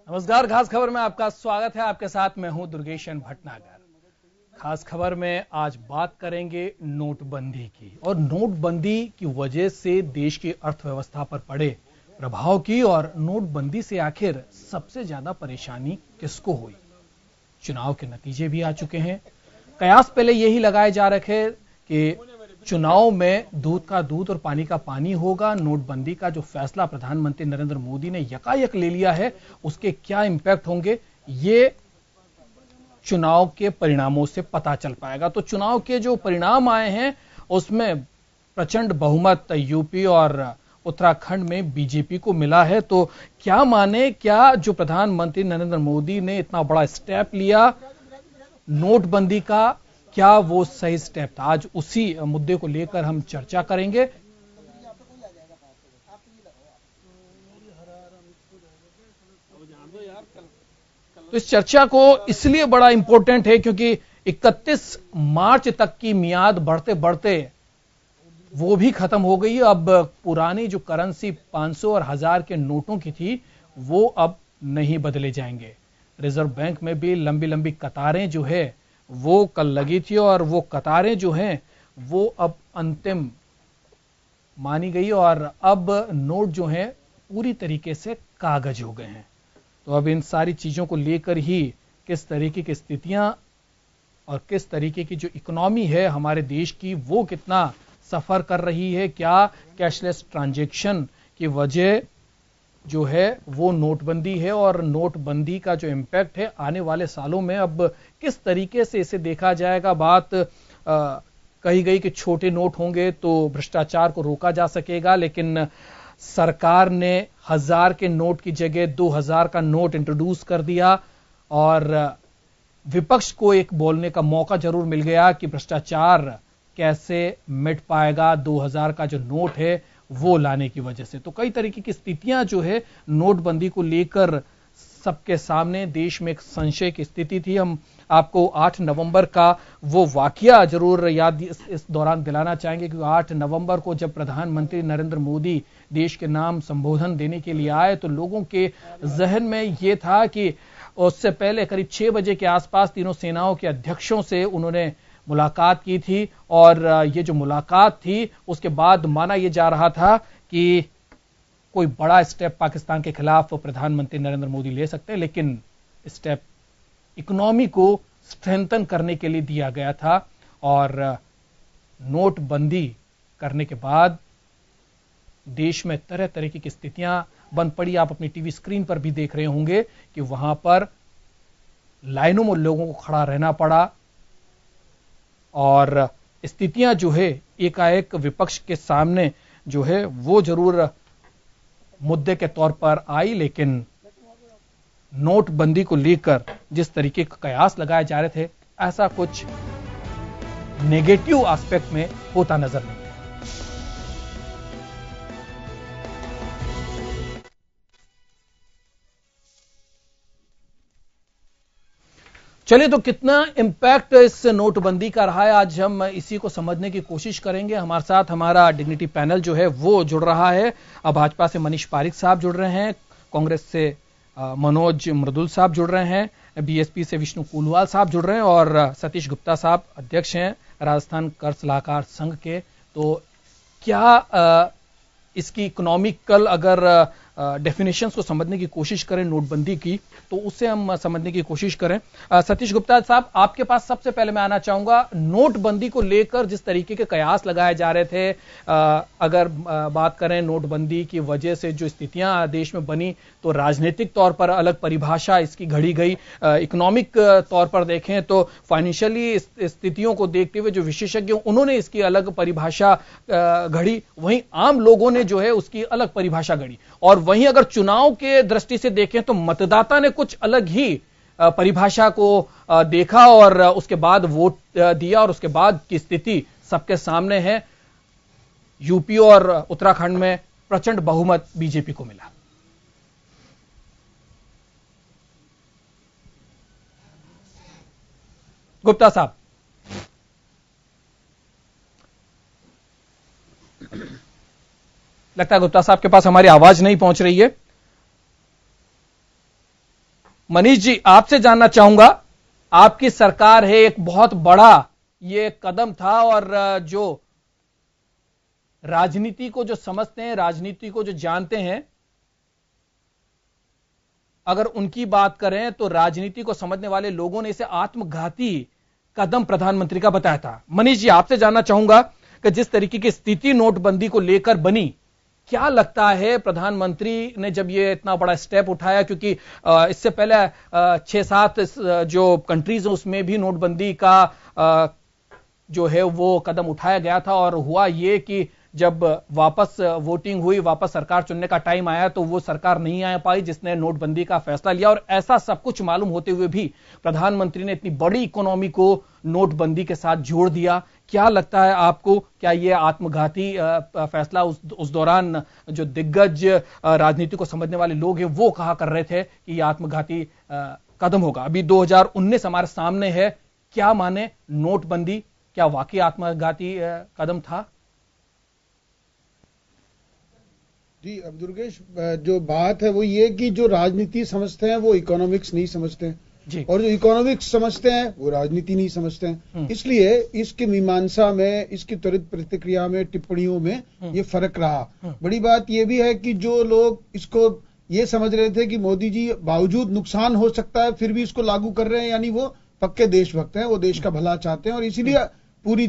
नमस्कार, खास खबर में आपका स्वागत है। आपके साथ मैं हूं दुर्गेशन भटनागर। खास खबर में आज बात करेंगे नोटबंदी की और नोटबंदी की वजह से देश की अर्थव्यवस्था पर पड़े प्रभाव की, और नोटबंदी से आखिर सबसे ज्यादा परेशानी किसको हुई। चुनाव के नतीजे भी आ चुके हैं। कयास पहले यही लगाए जा रहे थे कि चुनाव में दूध का दूध और पानी का पानी होगा। नोटबंदी का जो फैसला प्रधानमंत्री नरेंद्र मोदी ने यकायक ले लिया है, उसके क्या इंपैक्ट होंगे, ये चुनाव के परिणामों से पता चल पाएगा। तो चुनाव के जो परिणाम आए हैं उसमें प्रचंड बहुमत यूपी और उत्तराखंड में बीजेपी को मिला है। तो क्या माने, क्या जो प्रधानमंत्री नरेंद्र मोदी ने इतना बड़ा स्टेप लिया नोटबंदी का, क्या वो सही स्टेप था? आज उसी मुद्दे को लेकर हम चर्चा करेंगे। तो इस चर्चा को इसलिए बड़ा इंपॉर्टेंट है क्योंकि 31 मार्च तक की मियाद बढ़ते बढ़ते वो भी खत्म हो गई। अब पुरानी जो करेंसी 500 और 1000 के नोटों की थी वो अब नहीं बदले जाएंगे। रिजर्व बैंक में भी लंबी लंबी कतारें जो है वो कल लगी थी, और वो कतारें जो हैं वो अब अंतिम मानी गई और अब नोट जो हैं पूरी तरीके से कागज हो गए हैं। तो अब इन सारी चीजों को लेकर ही किस तरीके की स्थितियां और किस तरीके की जो इकोनॉमी है हमारे देश की वो कितना सफर कर रही है, क्या कैशलेस ट्रांजैक्शन की वजह जो है वो नोटबंदी है, और नोटबंदी का जो इंपैक्ट है आने वाले सालों में अब किस तरीके से इसे देखा जाएगा। बात कही गई कि छोटे नोट होंगे तो भ्रष्टाचार को रोका जा सकेगा, लेकिन सरकार ने 1000 के नोट की जगह 2000 का नोट इंट्रोड्यूस कर दिया, और विपक्ष को एक बोलने का मौका जरूर मिल गया कि भ्रष्टाचार कैसे मिट पाएगा 2000 का जो नोट है वो लाने की वजह से। तो कई तरीके की स्थितियां जो है नोटबंदी को लेकर सबके सामने देश में एक संशय की स्थिति थी। हम आपको 8 नवंबर का वो वाकया जरूर याद इस दौरान दिलाना चाहेंगे, क्योंकि 8 नवंबर को जब प्रधानमंत्री नरेंद्र मोदी देश के नाम संबोधन देने के लिए आए तो लोगों के जहन में ये था कि उससे पहले करीब 6 बजे के आसपास तीनों सेनाओं के अध्यक्षों से उन्होंने मुलाकात की थी, और ये जो मुलाकात थी उसके बाद माना यह जा रहा था कि कोई बड़ा स्टेप पाकिस्तान के खिलाफ प्रधानमंत्री नरेंद्र मोदी ले सकते हैं, लेकिन स्टेप इकोनॉमी को स्ट्रेंथन करने के लिए दिया गया था। और नोटबंदी करने के बाद देश में तरह तरह की स्थितियां बन पड़ी। आप अपनी टीवी स्क्रीन पर भी देख रहे होंगे कि वहां पर लाइनों में लोगों को खड़ा रहना पड़ा, और स्थितियां जो है एकाएक विपक्ष के सामने जो है वो जरूर मुद्दे के तौर पर आई, लेकिन नोटबंदी को लेकर जिस तरीके के कयास लगाए जा रहे थे ऐसा कुछ नेगेटिव एस्पेक्ट में होता नजर नहीं। चलिए, तो कितना इंपैक्ट इस नोटबंदी का रहा है आज हम इसी को समझने की कोशिश करेंगे। हमारे साथ हमारा डिग्निटी पैनल जो है वो जुड़ रहा है। अब भाजपा से मनीष पारिक साहब जुड़ रहे हैं, कांग्रेस से मनोज मृदुल साहब जुड़ रहे हैं, बीएसपी से विष्णु कुलवाल साहब जुड़ रहे हैं, और सतीश गुप्ता साहब अध्यक्ष हैं राजस्थान कर सलाहकार संघ के। तो क्या इसकी इकोनॉमिकल अगर डेफिनेशंस को समझने की कोशिश करें नोटबंदी की, तो उसे हम समझने की कोशिश करें। सतीश गुप्ता साहब, आपके पास सबसे पहले मैं आना चाहूंगा। नोटबंदी को लेकर जिस तरीके के कयास लगाए जा रहे थे, अगर बात करें नोटबंदी की वजह से जो स्थितियां देश में बनी, तो राजनीतिक तौर पर अलग परिभाषा इसकी घड़ी गई, इकोनॉमिक तौर पर देखें तो फाइनेंशियली स्थितियों को देखते हुए जो विशेषज्ञ उन्होंने इसकी अलग परिभाषा घड़ी, वहीं आम लोगों ने जो है उसकी अलग परिभाषा घड़ी, और वहीं अगर चुनाव के दृष्टि से देखें तो मतदाता ने कुछ अलग ही परिभाषा को देखा और उसके बाद वोट दिया, और उसके बाद की स्थिति सबके सामने है। यूपी और उत्तराखंड में प्रचंड बहुमत बीजेपी को मिला। गुप्ता साहब, लगता है गुप्ता साहब के पास हमारी आवाज नहीं पहुंच रही है। मनीष जी, आपसे जानना चाहूंगा, आपकी सरकार है, एक बहुत बड़ा ये कदम था और जो राजनीति को जो समझते हैं, राजनीति को जो जानते हैं, अगर उनकी बात करें तो राजनीति को समझने वाले लोगों ने इसे आत्मघाती कदम प्रधानमंत्री का बताया था। मनीष जी, आपसे जानना चाहूंगा कि जिस तरीके की स्थिति नोटबंदी को लेकर बनी, क्या लगता है प्रधानमंत्री ने जब ये इतना बड़ा स्टेप उठाया, क्योंकि इससे पहले 6-7 जो कंट्रीज हैं उसमें भी नोटबंदी का जो है वो कदम उठाया गया था और हुआ ये कि जब वापस वोटिंग हुई, वापस सरकार चुनने का टाइम आया तो वो सरकार नहीं आ पाई जिसने नोटबंदी का फैसला लिया। और ऐसा सब कुछ मालूम होते हुए भी प्रधानमंत्री ने इतनी बड़ी इकोनॉमी को नोटबंदी के साथ जोड़ दिया। क्या लगता है आपको, क्या ये आत्मघाती फैसला उस दौरान जो दिग्गज राजनीति को समझने वाले लोग हैं वो कहा कर रहे थे कि ये आत्मघाती कदम होगा? अभी 2019 हमारे सामने है, क्या माने नोटबंदी, क्या वाकई आत्मघाती कदम था? जी, अब दुर्गेश, जो बात है वो ये कि जो राजनीति समझते हैं वो इकोनॉमिक्स नहीं समझते हैं जी। और जो इकोनॉमिक्स समझते हैं वो राजनीति नहीं समझते हैं। इसलिए इसकी मीमांसा में, इसकी त्वरित प्रतिक्रिया में, टिप्पणियों में ये फर्क रहा। बड़ी बात ये भी है कि जो लोग इसको ये समझ रहे थे कि मोदी जी बावजूद नुकसान हो सकता है फिर भी इसको लागू कर रहे हैं, यानी वो पक्के देशभक्त हैं, वो देश का भला चाहते हैं और इसीलिए पूरी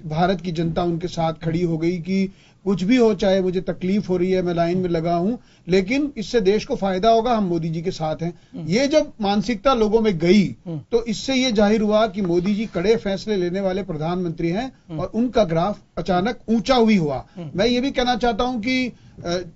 भारत की जनता उनके साथ खड़ी हो गई कि कुछ भी हो, चाहे मुझे तकलीफ हो रही है, मैं लाइन में लगा हूं, लेकिन इससे देश को फायदा होगा, हम मोदी जी के साथ हैं। ये जब मानसिकता लोगों में गई तो इससे ये जाहिर हुआ कि मोदी जी कड़े फैसले लेने वाले प्रधानमंत्री हैं और उनका ग्राफ अचानक ऊंचा भी हुआ। मैं ये भी कहना चाहता हूं कि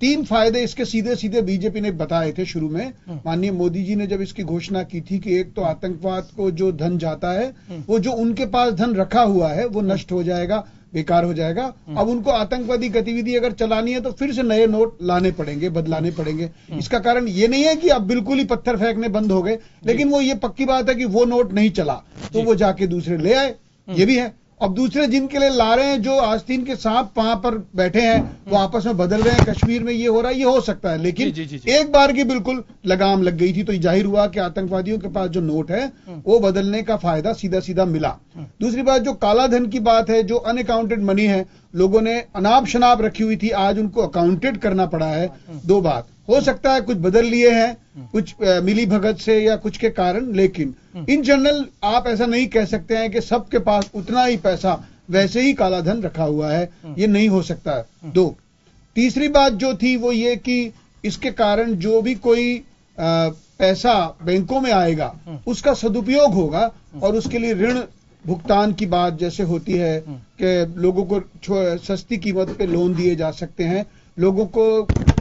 3 फायदे इसके सीधे सीधे बीजेपी ने बताए थे शुरू में। माननीय मोदी जी ने जब इसकी घोषणा की थी कि एक तो आतंकवाद को जो धन जाता है, वो जो उनके पास धन रखा हुआ है वो नष्ट हो जाएगा, बेकार हो जाएगा। अब उनको आतंकवादी गतिविधि अगर चलानी है तो फिर से नए नोट लाने पड़ेंगे, बदलाने पड़ेंगे। इसका कारण ये नहीं है कि अब बिल्कुल ही पत्थर फेंकने बंद हो गए, लेकिन वो ये पक्की बात है कि वो नोट नहीं चला तो वो जाके दूसरे ले आए, ये भी है। अब दूसरे जिनके लिए ला रहे हैं, जो आस्तीन के सांप वहां पर बैठे हैं वो आपस में बदल रहे हैं, कश्मीर में ये हो रहा है, ये हो सकता है, लेकिन एक बार की बिल्कुल लगाम लग गई थी तो जाहिर हुआ कि आतंकवादियों के पास जो नोट है वो बदलने का फायदा सीधा सीधा मिला। दूसरी बात, जो काला धन की बात है, जो अनअकाउंटेड मनी है, लोगों ने अनाप शनाप रखी हुई थी, आज उनको अकाउंटेड करना पड़ा है। 2 बात हो सकता है, कुछ बदल लिए हैं, कुछ मिली भगत से या कुछ के कारण, लेकिन इन जनरल आप ऐसा नहीं कह सकते हैं कि सबके पास उतना ही पैसा, वैसे ही काला धन रखा हुआ है, ये नहीं हो सकता है। 2, तीसरी बात जो थी वो ये कि इसके कारण जो भी कोई पैसा बैंकों में आएगा उसका सदुपयोग होगा और उसके लिए ऋण भुगतान की बात जैसे होती है कि लोगों को सस्ती कीमत पे लोन दिए जा सकते हैं, लोगों को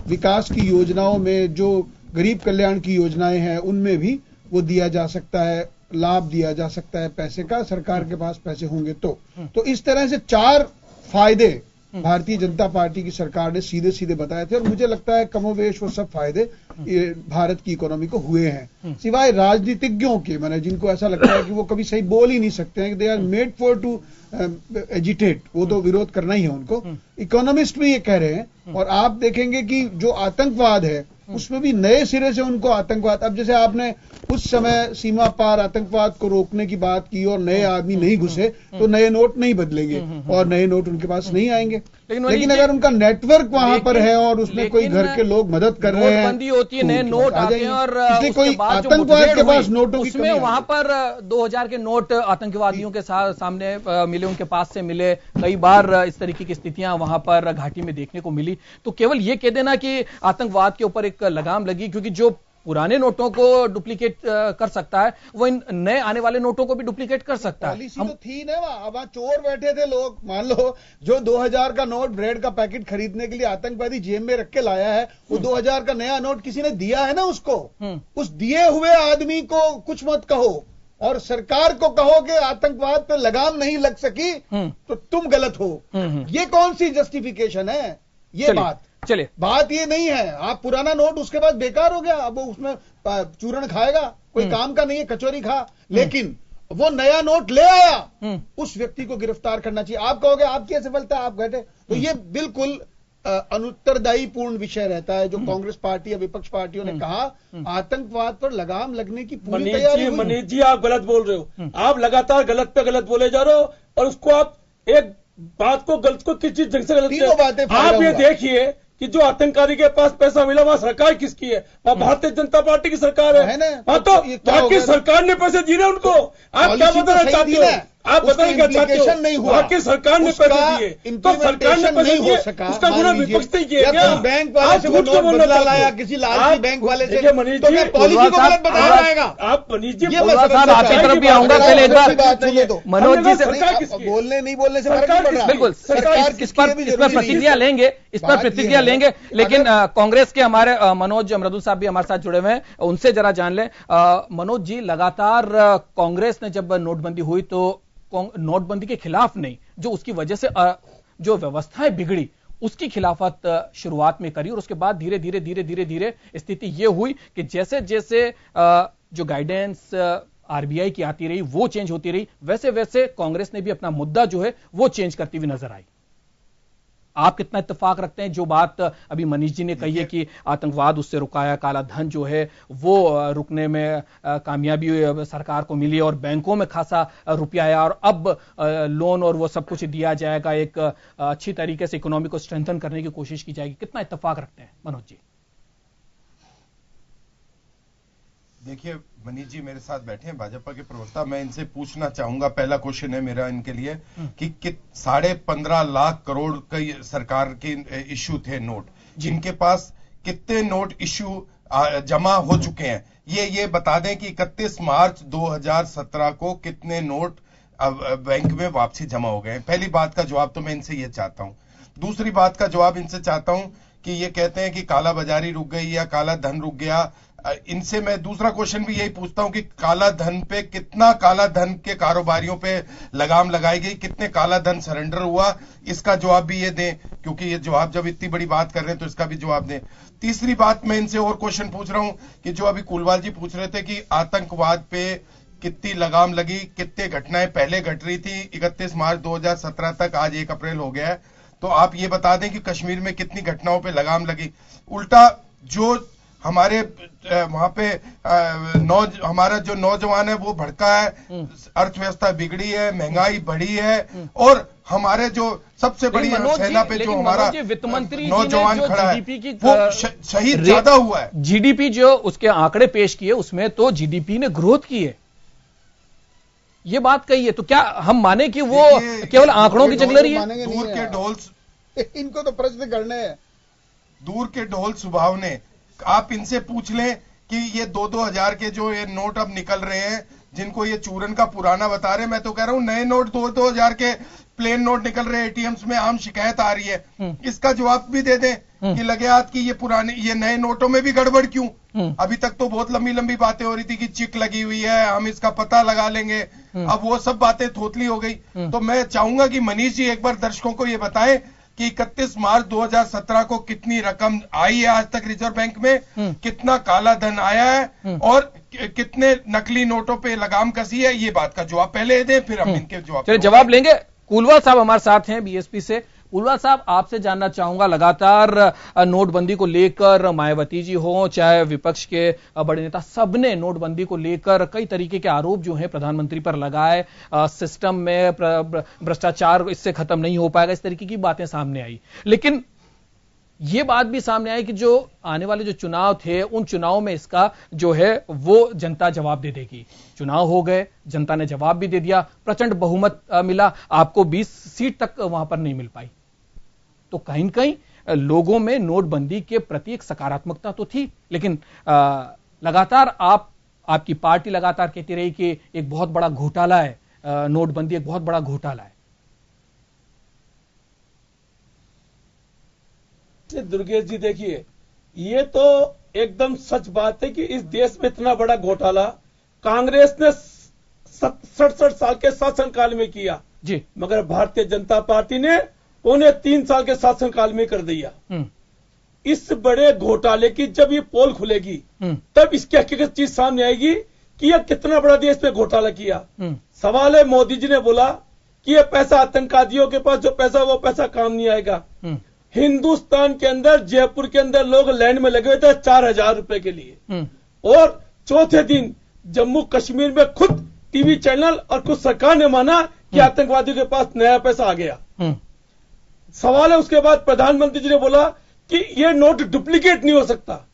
विकास की योजनाओं में, जो गरीब कल्याण की योजनाएं हैं उनमें भी वो दिया जा सकता है, लाभ दिया जा सकता है पैसे का, सरकार के पास पैसे होंगे तो इस तरह से 4 फायदे भारतीय जनता पार्टी की सरकार ने सीधे सीधे बताए थे और मुझे लगता है कमोवेश वो सब फायदे भारत की इकोनॉमी को हुए हैं, सिवाय राजनीतिज्ञों के, मैंने जिनको ऐसा लगता है कि वो कभी सही बोल ही नहीं सकते हैं, they are made for to agitate, वो तो विरोध करना ही है उनको। इकोनॉमिस्ट भी ये कह रहे हैं और आप देखेंगे कि जो आतंकवाद है उसमें भी नए सिरे से उनको आतंकवाद, अब जैसे आपने उस समय सीमा पार आतंकवाद को रोकने की बात की और नए आदमी नहीं घुसे तो नए नोट नहीं बदलेंगे और नए नोट उनके पास नहीं आएंगे, लेकिन अगर उनका नेटवर्क वहां पर है और उसमें कोई घर के लोग मदद कर रहे हैं, बंदी होती है, नए नोट आते हैं और इसलिए कोई आतंकवाद के पास नोटों की उसमें वहां पर 2000 के नोट आतंकवादियों के सामने मिले, उनके पास से मिले, कई बार इस तरीके की स्थितियां वहां पर घाटी में देखने को मिली। तो केवल ये कह देना कि आतंकवाद के ऊपर एक लगाम लगी, क्योंकि जो पुराने नोटों को डुप्लीकेट कर सकता है वो इन नए आने वाले नोटों को भी डुप्लीकेट कर सकता है। पॉलिसी तो थी ना, वहां चोर बैठे थे लोग, मान लो जो 2000 का नोट ब्रेड का पैकेट खरीदने के लिए आतंकवादी जेब में रख के लाया है, वो 2000 का नया नोट किसी ने दिया है ना उसको, उस दिए हुए आदमी को कुछ मत कहो और सरकार को कहो कि आतंकवाद पे लगाम नहीं लग सकी तो तुम गलत हो। ये कौन सी जस्टिफिकेशन है? ये बात ये नहीं है। आप पुराना नोट उसके बाद बेकार हो गया, अब वो उसमें चूर्ण खाएगा, कोई काम का नहीं है, कचौरी खा, लेकिन वो नया नोट ले आया, उस व्यक्ति को गिरफ्तार करना चाहिए। आप कहोगे आपकी असफलता, आप घटे, तो ये बिल्कुल अनुत्तरदायी पूर्ण विषय रहता है। जो कांग्रेस पार्टी या विपक्ष पार्टियों ने कहा, आतंकवाद पर लगाम लगने की पूरी तैयारी हुई। मनीष जी, आप गलत बोल रहे हो। आप लगातार गलत पे गलत बोले जा रहे हो, और उसको आप एक बात को गलत को किस चीज ढंग से गलत। आप ये देखिए कि जो आतंकवादी के पास पैसा मिला, वहां सरकार किसकी है? वहां भारतीय जनता पार्टी की सरकार है ना। हाँ, तो बाकी सरकार ने पैसे दिए उनको। आप क्या बताना चाहते हो? आप बताएं क्या चाहते हो? नहीं हुआ, बाकी सरकार ने पैसे दिए तो सरकार ने पैसे दिए, उसका गुना विपक्ष ने किया क्या? बैंक वाले से नोट बदला लाया, किसी लालची बैंक वाले से, तो मनीष क्या पॉलिसी को गलत बताया जाएगा? आप मनीष जी साहब आपकी तरफ भी आऊंगा, पहले एक बार मनोज जी से बोलने नहीं बोलने से फर्क नहीं पड़ रहा। बिल्कुल, इस पर प्रतिक्रिया लेंगे, इस पर प्रतिक्रिया लेंगे, लेकिन कांग्रेस के हमारे मनोज मृदुल साहब भी हमारे साथ जुड़े हुए हैं, उनसे जरा जान लें। मनोज जी, लगातार कांग्रेस ने जब नोटबंदी हुई तो नोटबंदी के खिलाफ नहीं, जो उसकी वजह से जो व्यवस्थाएं बिगड़ी उसकी खिलाफत शुरुआत में करी, और उसके बाद धीरे धीरे धीरे धीरे धीरे स्थिति यह हुई कि जैसे जैसे जो गाइडेंस आरबीआई की आती रही, वो चेंज होती रही, वैसे वैसे कांग्रेस ने भी अपना मुद्दा जो है वो चेंज करती हुई नजर आई। आप कितना इत्तेफाक रखते हैं जो बात अभी मनीष जी ने कही है कि आतंकवाद उससे रुकाया, काला धन जो है वो रुकने में कामयाबी सरकार को मिली और बैंकों में खासा रुपया आया और अब लोन और वो सब कुछ दिया जाएगा, एक अच्छी तरीके से इकोनॉमी को स्ट्रेंथन करने की कोशिश की जाएगी, कितना इत्तेफाक रखते हैं मनोज जी? देखिए मनीष जी मेरे साथ बैठे हैं, भाजपा के प्रवक्ता, मैं इनसे पूछना चाहूंगा, पहला क्वेश्चन है मेरा इनके लिए कि 15.5 लाख करोड़ का सरकार के इश्यू थे नोट, जिनके पास कितने नोट इश्यू जमा हो चुके हैं, ये बता दें कि 31 मार्च 2017 को कितने नोट बैंक में वापसी जमा हो गए हैं। पहली बात का जवाब तो मैं इनसे ये चाहता हूं। दूसरी बात का जवाब इनसे चाहता हूं कि ये कहते हैं कि काला बाजारी रुक गई या काला धन रुक गया, इनसे मैं दूसरा क्वेश्चन भी यही पूछता हूं कि काला धन पे कितना काला धन के कारोबारियों पे लगाम लगाई गई, कितने काला धन सरेंडर हुआ, इसका जवाब भी ये दें, क्योंकि ये जवाब जब इतनी बड़ी बात कर रहे हैं तो इसका भी जवाब दें। तीसरी बात मैं इनसे और क्वेश्चन पूछ रहा हूं कि जो अभी कुलवाल जी पूछ रहे थे कि आतंकवाद पे कितनी लगाम लगी, कितने घटनाएं पहले घट रही थी 31 मार्च 2017 तक, आज 1 अप्रैल हो गया है, तो आप ये बता दें कि कश्मीर में कितनी घटनाओं पे लगाम लगी। उल्टा जो हमारे वहां पे हमारा जो नौजवान है वो भड़का है, अर्थव्यवस्था बिगड़ी है, महंगाई बढ़ी है, और हमारे जो सबसे बड़ी सेना पे जो हमारा वित्त मंत्री नौजवान खड़ा है वो शहीद ज्यादा हुआ है। जीडीपी जो उसके आंकड़े पेश किए उसमें तो जीडीपी ने ग्रोथ की है, ये बात कही है, तो क्या हम माने कि वो केवल आंकड़ों की जगलरी है? दूर के ढोल, इनको तो प्रश्न करने हैं, दूर के ढोल सुभावने, आप इनसे पूछ लें कि ये 2-2 हजार के जो ये नोट अब निकल रहे हैं, जिनको ये चूरन का पुराना बता रहे हैं, मैं तो कह रहा हूं नए नोट 2-2 हजार के प्लेन नोट निकल रहे हैं, एटीएम्स में आम शिकायत आ रही है, इसका जवाब भी दे दें कि लगे हाथ की ये पुराने ये नए नोटों में भी गड़बड़ क्यों? अभी तक तो बहुत लंबी लंबी बातें हो रही थी कि चिक लगी हुई है, हम इसका पता लगा लेंगे, अब वो सब बातें थोथली हो गई। तो मैं चाहूंगा कि मनीष जी एक बार दर्शकों को ये बताएं कि 31 मार्च 2017 को कितनी रकम आई है आज तक रिजर्व बैंक में, कितना काला धन आया है और कितने नकली नोटों पे लगाम कसी है, ये बात का जवाब पहले दें, फिर हम इनके जवाब लेंगे। कुलवाल साहब हमारे साथ हैं बीएसपी से। कुलवाल साहब, आपसे जानना चाहूंगा, लगातार नोटबंदी को लेकर मायावती जी हो चाहे विपक्ष के बड़े नेता, सबने नोटबंदी को लेकर कई तरीके के आरोप जो हैं प्रधानमंत्री पर लगाए, सिस्टम में भ्रष्टाचार इससे खत्म नहीं हो पाएगा, इस तरीके की बातें सामने आई। लेकिन यह बात भी सामने आई कि जो आने वाले जो चुनाव थे उन चुनाव में इसका जो है वो जनता जवाब दे देगी। चुनाव हो गए, जनता ने जवाब भी दे दिया, प्रचंड बहुमत मिला, आपको 20 सीट तक वहां पर नहीं मिल पाई। तो कहीं न कहीं लोगों में नोटबंदी के प्रति एक सकारात्मकता तो थी, लेकिन लगातार आपकी पार्टी लगातार कहती रही कि एक बहुत बड़ा घोटाला है, नोटबंदी एक बहुत बड़ा घोटाला है। दुर्गेश जी देखिए, ये तो एकदम सच बात है कि इस देश में इतना बड़ा घोटाला कांग्रेस ने 67 साल के शासनकाल में किया जी, मगर भारतीय जनता पार्टी ने 3.25 साल के शासनकाल में कर दिया। इस बड़े घोटाले की जब ये पोल खुलेगी तब इसकी हकीकत चीज सामने आएगी कि यह कितना बड़ा देश में घोटाला किया। सवाल है, मोदी जी ने बोला कि यह पैसा आतंकवादियों के पास जो पैसा वो पैसा काम नहीं आएगा। हिंदुस्तान के अंदर, जयपुर के अंदर लोग लाइन में लगे हुए थे 4000 रुपए के लिए, और चौथे दिन जम्मू कश्मीर में खुद टीवी चैनल और कुछ सरकार ने माना कि आतंकवादियों के पास नया पैसा आ गया। सवाल है, उसके बाद प्रधानमंत्री जी ने बोला कि ये नोट डुप्लीकेट नहीं हो सकता,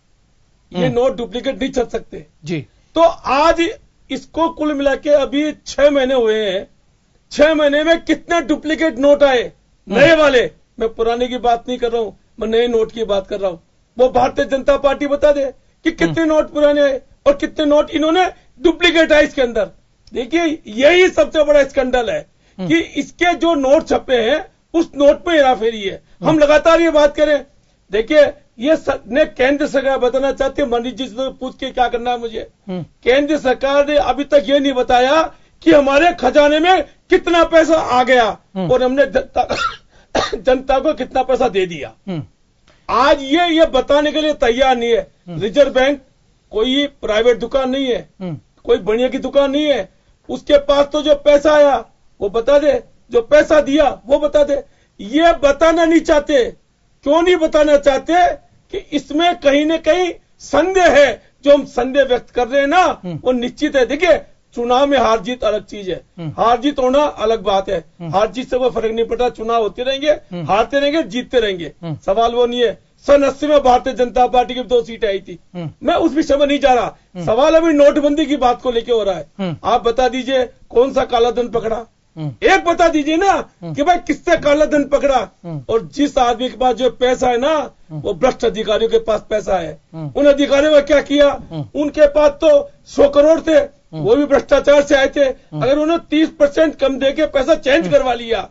ये नोट डुप्लीकेट नहीं चल सकते जी। तो आज इसको कुल मिला के अभी 6 महीने हुए हैं, 6 महीने में कितने डुप्लीकेट नोट आए नए वाले। मैं पुराने की बात नहीं कर रहा हूं, मैं नए नोट की बात कर रहा हूं। वो भारतीय जनता पार्टी बता दे कि कितने नोट पुराने आए और कितने नोट इन्होंने डुप्लीकेट आए इसके अंदर। देखिए, यही सबसे बड़ा स्कैंडल है कि इसके जो नोट छपे हैं उस नोट में हेराफेरी है। हम लगातार ये बात करें, देखिए ये केंद्र सरकार बताना चाहती है, मनीष जी से पूछ के क्या करना है मुझे। केंद्र सरकार ने अभी तक ये नहीं बताया कि हमारे खजाने में कितना पैसा आ गया और हमने जनता को कितना पैसा दे दिया। आज ये बताने के लिए तैयार नहीं है। रिजर्व बैंक कोई प्राइवेट दुकान नहीं है, कोई बढ़िया की दुकान नहीं है। उसके पास तो जो पैसा आया वो बता दे, जो पैसा दिया वो बता दे। ये बताना नहीं चाहते। क्यों नहीं बताना चाहते? कि इसमें कहीं न कहीं संदेह है। जो हम संदेह व्यक्त कर रहे हैं ना, वो निश्चित है। देखिए, चुनाव में हार जीत अलग चीज है, हार जीत होना अलग बात है। हार जीत से कोई फर्क नहीं पड़ता, चुनाव होते रहेंगे, हारते रहेंगे, जीतते रहेंगे, सवाल वो नहीं है। सन 80 में भारतीय जनता पार्टी की 2 सीटें आई थी। मैं उस विषय में नहीं जा रहा। सवाल अभी नोटबंदी की बात को लेकर हो रहा है। आप बता दीजिए कौन सा काला धन पकड़ा, एक बता दीजिए ना कि भाई किससे काला धन पकड़ा। और जिस आदमी के पास जो पैसा है ना, वो भ्रष्ट अधिकारियों के पास पैसा है। उन अधिकारियों ने क्या किया? उनके पास तो 100 करोड़ थे, वो भी भ्रष्टाचार से आए थे। अगर उन्होंने 30% कम देके पैसा चेंज करवा लिया,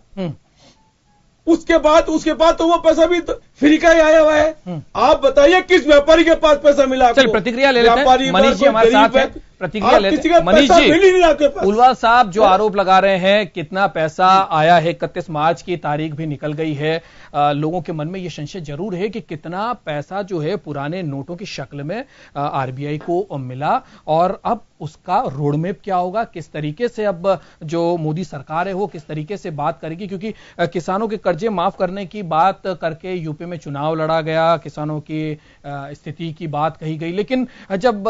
उसके बाद तो वो पैसा भी फ्री का ही आया हुआ है। आप बताइए किस व्यापारी के पास पैसा मिला? चल प्रतिक्रिया ले लेते हैं। मनीष जी हमारे साथ हैं, प्रतिक्रिया लेते हैं। मनीष जी, पुलवाल साहब जो आरोप लगा रहे हैं कितना पैसा आया है, 31 मार्च की तारीख भी निकल गई है, लोगों के मन में यह संशय जरूर है कि कितना पैसा जो है पुराने नोटों की शक्ल में आरबीआई को मिला और अब उसका रोड मैप क्या होगा, किस तरीके से अब जो मोदी सरकार है वो किस तरीके से बात करेगी। क्योंकि किसानों के कर्जे माफ करने की बात करके यूपी में चुनाव लड़ा गया, किसानों की स्थिति की बात कही गई, लेकिन जब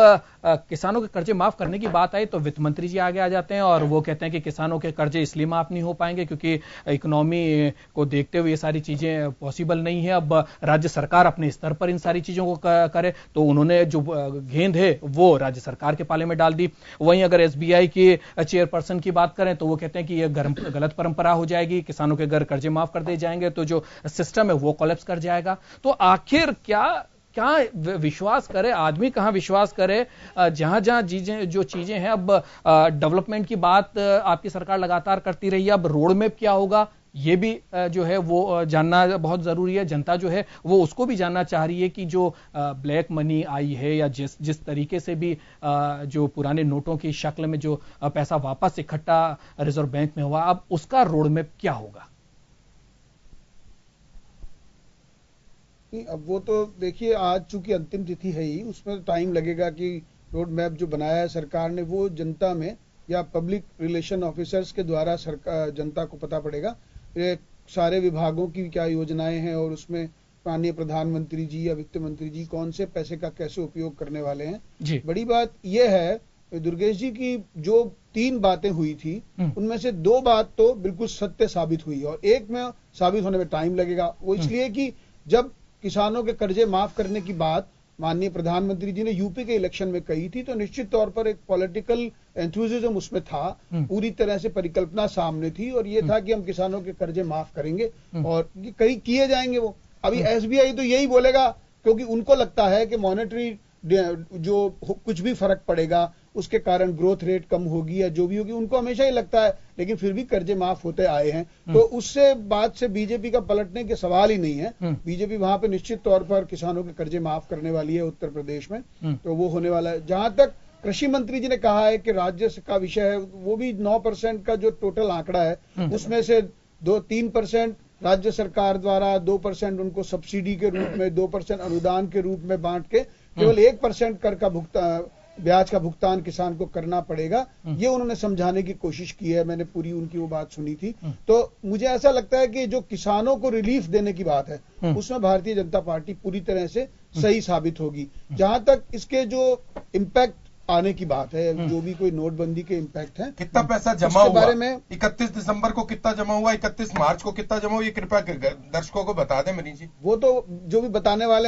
किसानों के कर्जे माफ करने की बात आई तो वित्त मंत्री जी आगे आ जाते हैं और वो कहते हैं कि किसानों के कर्जे इसलिए माफ नहीं हो पाएंगे क्योंकि इकोनॉमी को देखते हुए ये सारी चीजें पॉसिबल नहीं है। अब राज्य सरकार अपने स्तर पर इन सारी चीजों को करे, तो उन्होंने जो गेंद है वो राज्य सरकार के पाले में डाल दी। वहीं अगर एसबीआई की चेयरपर्सन की बात करें तो वो कहते हैं कि यह गलत परंपरा हो जाएगी, किसानों के अगर कर्जे माफ कर दिए जाएंगे तो जो सिस्टम है वो कोलैप्स कर जाएगा। तो आखिर क्या विश्वास करे आदमी, कहां विश्वास करे? जहां जो चीजें हैं, अब डेवलपमेंट की बात आपकी सरकार लगातार करती रही है, अब रोड मैप क्या होगा ये भी जो है वो जानना बहुत जरूरी है। जनता जो है वो उसको भी जानना चाह रही है कि जो ब्लैक मनी आई है या जिस तरीके से भी जो पुराने नोटों की शक्ल में जो पैसा वापस इकट्ठा रिजर्व बैंक में हुआ, अब उसका रोड मैप क्या होगा? अब वो तो देखिए, आज चूंकि अंतिम तिथि है ही, उसमें टाइम लगेगा कि रोड मैप जो बनाया है सरकार ने वो जनता में या पब्लिक रिलेशन ऑफिसर्स के द्वारा सरकार जनता को पता पड़ेगा सारे विभागों की क्या योजनाएं हैं और उसमें माननीय प्रधानमंत्री जी या वित्त मंत्री जी कौन से पैसे का कैसे उपयोग करने वाले हैं जी। बड़ी बात यह है दुर्गेश जी की जो 3 बातें हुई थी उनमें से 2 बात तो बिल्कुल सत्य साबित हुई और एक में साबित होने में टाइम लगेगा। वो इसलिए कि जब किसानों के कर्जे माफ करने की बात माननीय प्रधानमंत्री जी ने यूपी के इलेक्शन में कही थी तो निश्चित तौर पर एक पॉलिटिकल एंथुसिज्म उसमें था, पूरी तरह से परिकल्पना सामने थी और ये था कि हम किसानों के कर्जे माफ करेंगे और कहीं किए जाएंगे। वो अभी एसबीआई तो यही बोलेगा क्योंकि उनको लगता है कि मॉनेटरी जो कुछ भी फर्क पड़ेगा उसके कारण ग्रोथ रेट कम होगी या जो भी होगी, उनको हमेशा ही लगता है, लेकिन फिर भी कर्जे माफ होते आए हैं। तो उससे बात से बीजेपी का पलटने के सवाल ही नहीं है। बीजेपी वहां पे निश्चित तौर पर किसानों के कर्जे माफ करने वाली है उत्तर प्रदेश में, तो वो होने वाला है। जहां तक कृषि मंत्री जी ने कहा है कि राज्य का विषय है, वो भी 9% का जो टोटल आंकड़ा है उसमें से 2-3% राज्य सरकार द्वारा, 2% उनको सब्सिडी के रूप में, 2% अनुदान के रूप में बांट के केवल 1% कर का भुगतान ब्याज का भुगतान किसान को करना पड़ेगा, ये उन्होंने समझाने की कोशिश की है। मैंने पूरी उनकी वो बात सुनी थी। तो मुझे ऐसा लगता है कि जो किसानों को रिलीफ देने की बात है उसमें भारतीय जनता पार्टी पूरी तरह से सही साबित होगी। जहां तक इसके जो इम्पैक्ट आने की बात है, जो भी कोई नोटबंदी के इम्पैक्ट है, कितना पैसा जमा हुआ बारे में 31 दिसंबर को कितना जमा हुआ, 31 मार्च को कितना जमा हुआ, ये कृपया दर्शकों को बता दें मनीष जी। वो तो जो भी बताने वाले हैं